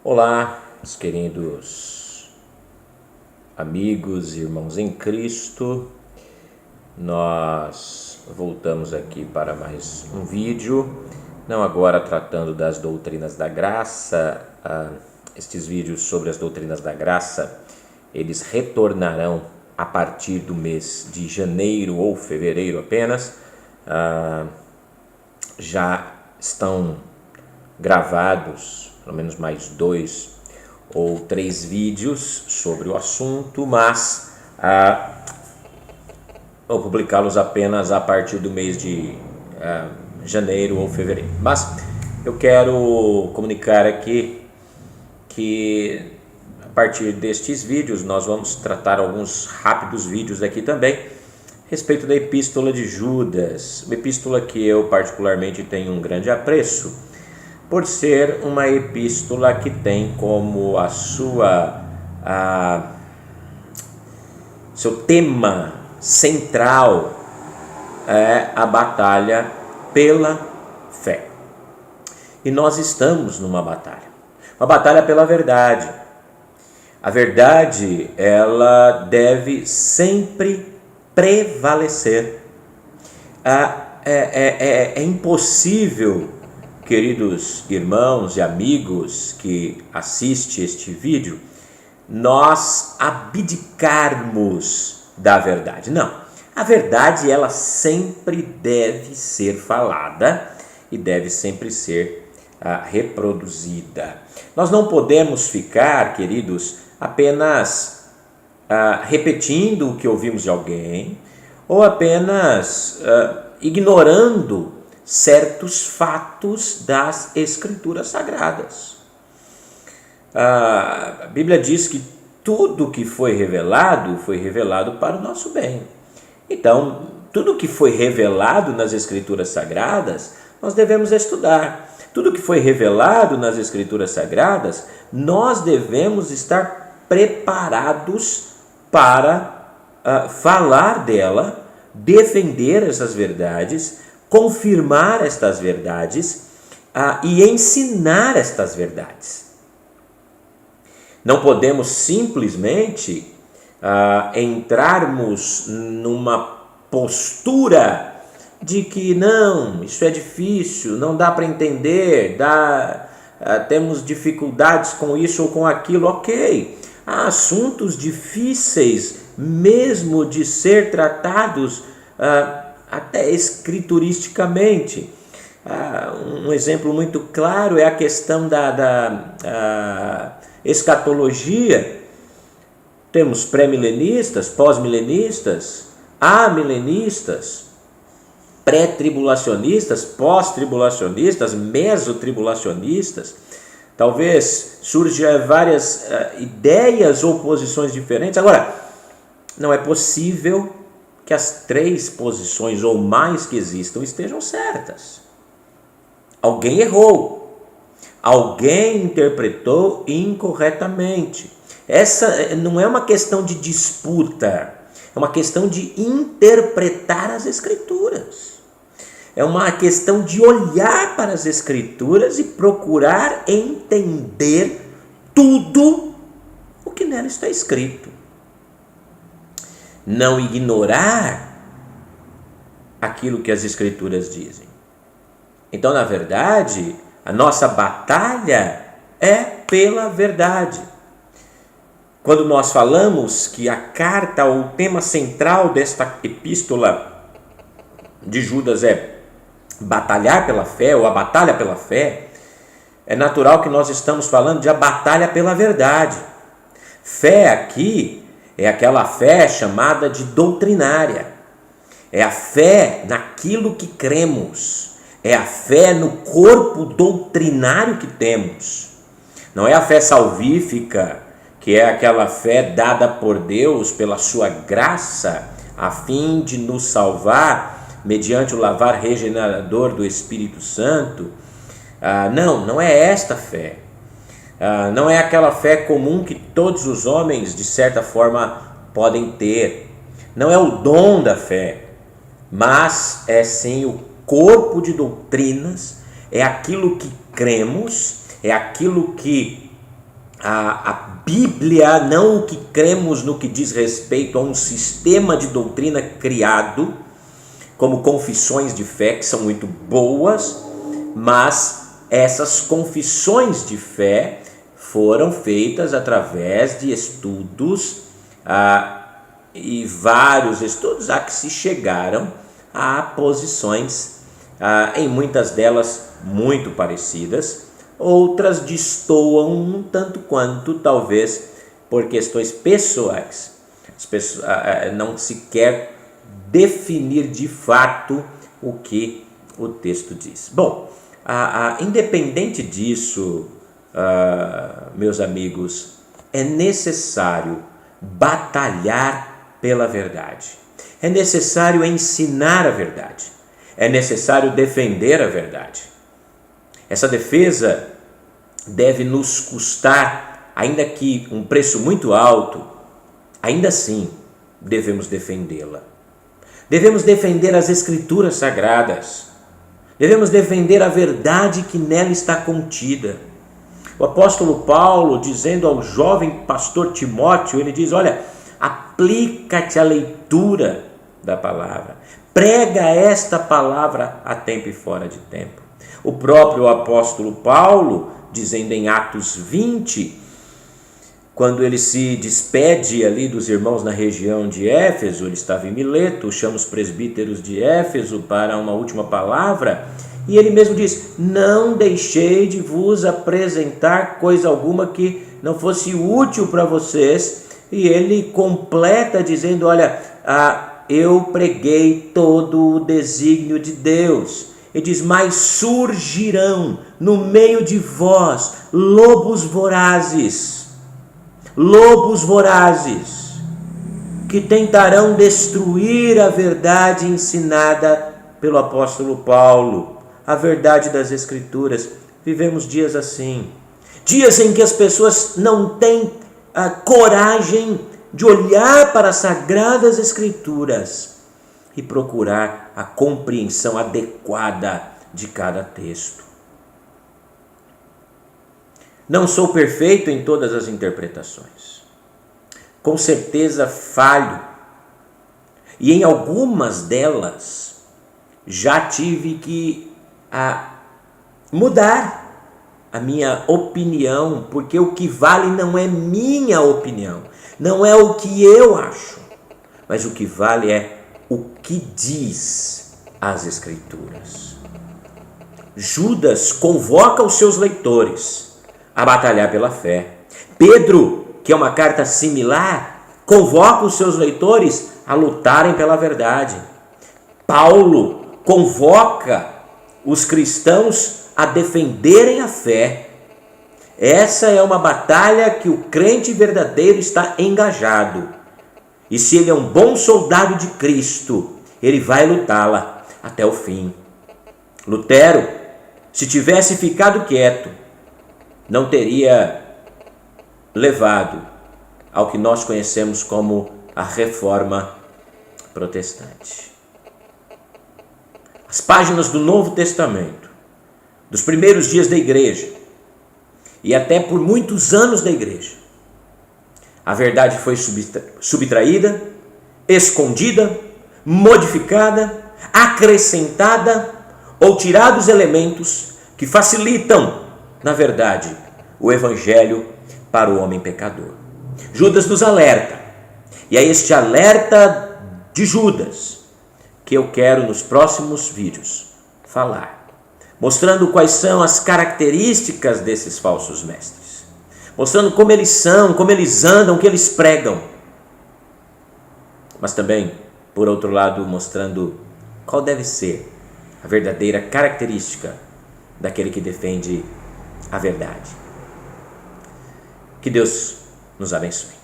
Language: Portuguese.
Olá, meus queridos amigos e irmãos em Cristo. Nós voltamos aqui para mais um vídeo, não agora tratando das doutrinas da graça. Estes vídeos sobre as doutrinas da graça, eles retornarão a partir do mês de janeiro ou fevereiro apenas. Já estão gravados pelo menos mais 2 ou 3 vídeos sobre o assunto, mas vou publicá-los apenas a partir do mês de janeiro ou fevereiro. Mas eu quero comunicar aqui que a partir destes vídeos nós vamos tratar alguns rápidos vídeos aqui também a respeito da Epístola de Judas, uma epístola que eu particularmente tenho um grande apreço, por ser uma epístola que tem como seu tema central a batalha pela fé. E nós estamos numa batalha, uma batalha pela verdade. A verdade, ela deve sempre prevalecer. É impossível, queridos irmãos e amigos que assistem este vídeo, nós abdicarmos da verdade. Não, a verdade ela sempre deve ser falada e deve sempre ser reproduzida. Nós não podemos ficar, queridos, apenas repetindo o que ouvimos de alguém ou apenas ignorando certos fatos das Escrituras Sagradas. A Bíblia diz que tudo que foi revelado para o nosso bem. Então, tudo que foi revelado nas Escrituras Sagradas, nós devemos estudar. Tudo que foi revelado nas Escrituras Sagradas, nós devemos estar preparados para falar dela, defender essas verdades, confirmar estas verdades e ensinar estas verdades. Não podemos simplesmente entrarmos numa postura de que não, isso é difícil, não dá para entender, temos dificuldades com isso ou com aquilo. Ok, há assuntos difíceis mesmo de ser tratados até escrituristicamente. Um exemplo muito claro é a questão da escatologia. Temos pré-milenistas, pós-milenistas, amilenistas, pré-tribulacionistas, pós-tribulacionistas, mesotribulacionistas. Talvez surjam várias ideias ou posições diferentes. Agora, não é possível que as 3 posições ou mais que existam estejam certas. Alguém errou, alguém interpretou incorretamente. Essa não é uma questão de disputa, é uma questão de interpretar as Escrituras. É uma questão de olhar para as Escrituras e procurar entender tudo o que nela está escrito. Não ignorar aquilo que as Escrituras dizem. Então, na verdade, a nossa batalha é pela verdade. Quando nós falamos que a carta, ou o tema central desta epístola de Judas é batalhar pela fé, ou a batalha pela fé, é natural que nós estamos falando de a batalha pela verdade. Fé aqui é aquela fé chamada de doutrinária. É a fé naquilo que cremos. É a fé no corpo doutrinário que temos. Não é a fé salvífica, que é aquela fé dada por Deus pela sua graça, a fim de nos salvar, mediante o lavar regenerador do Espírito Santo. Não é esta fé. Não é aquela fé comum que todos os homens, de certa forma, podem ter. Não é o dom da fé, mas é sim o corpo de doutrinas, é aquilo que cremos, é aquilo que a Bíblia, não o que cremos no que diz respeito a um sistema de doutrina criado, como confissões de fé, que são muito boas, mas essas confissões de fé foram feitas através de estudos e vários estudos a que se chegaram a posições, em muitas delas muito parecidas, outras destoam um tanto quanto, talvez por questões pessoais. As pessoas, não se quer definir de fato o que o texto diz. Bom, independente disso, meus amigos, é necessário batalhar pela verdade. É necessário ensinar a verdade. É necessário defender a verdade. Essa defesa deve nos custar, ainda que um preço muito alto, ainda assim devemos defendê-la. Devemos defender as Escrituras Sagradas. Devemos defender a verdade que nela está contida. O apóstolo Paulo, dizendo ao jovem pastor Timóteo, ele diz: olha, aplica-te à leitura da palavra. Prega esta palavra a tempo e fora de tempo. O próprio apóstolo Paulo, dizendo em Atos 20, quando ele se despede ali dos irmãos na região de Éfeso, ele estava em Mileto, chama os presbíteros de Éfeso para uma última palavra, e ele mesmo diz: não deixei de vos apresentar coisa alguma que não fosse útil para vocês. E ele completa dizendo: olha, eu preguei todo o desígnio de Deus. Ele diz: mas surgirão no meio de vós lobos vorazes, que tentarão destruir a verdade ensinada pelo apóstolo Paulo, a verdade das Escrituras. Vivemos dias assim, dias em que as pessoas não têm a coragem de olhar para as Sagradas Escrituras e procurar a compreensão adequada de cada texto. Não sou perfeito em todas as interpretações. Com certeza falho. E em algumas delas já tive que mudar a minha opinião, porque o que vale não é minha opinião, não é o que eu acho, mas o que vale é o que diz as Escrituras. Judas convoca os seus leitores a batalhar pela fé. Pedro, que é uma carta similar, convoca os seus leitores a lutarem pela verdade. Paulo convoca os cristãos a defenderem a fé. Essa é uma batalha que o crente verdadeiro está engajado. E se ele é um bom soldado de Cristo, ele vai lutá-la até o fim. Lutero, se tivesse ficado quieto, não teria levado ao que nós conhecemos como a Reforma Protestante. As páginas do Novo Testamento, dos primeiros dias da igreja, e até por muitos anos da igreja, a verdade foi subtraída, escondida, modificada, acrescentada ou tirados elementos que facilitam, na verdade, o evangelho para o homem pecador. Judas nos alerta, e é este alerta de Judas que eu quero nos próximos vídeos falar, mostrando quais são as características desses falsos mestres, mostrando como eles são, como eles andam, o que eles pregam, mas também, por outro lado, mostrando qual deve ser a verdadeira característica daquele que defende a verdade. Que Deus nos abençoe.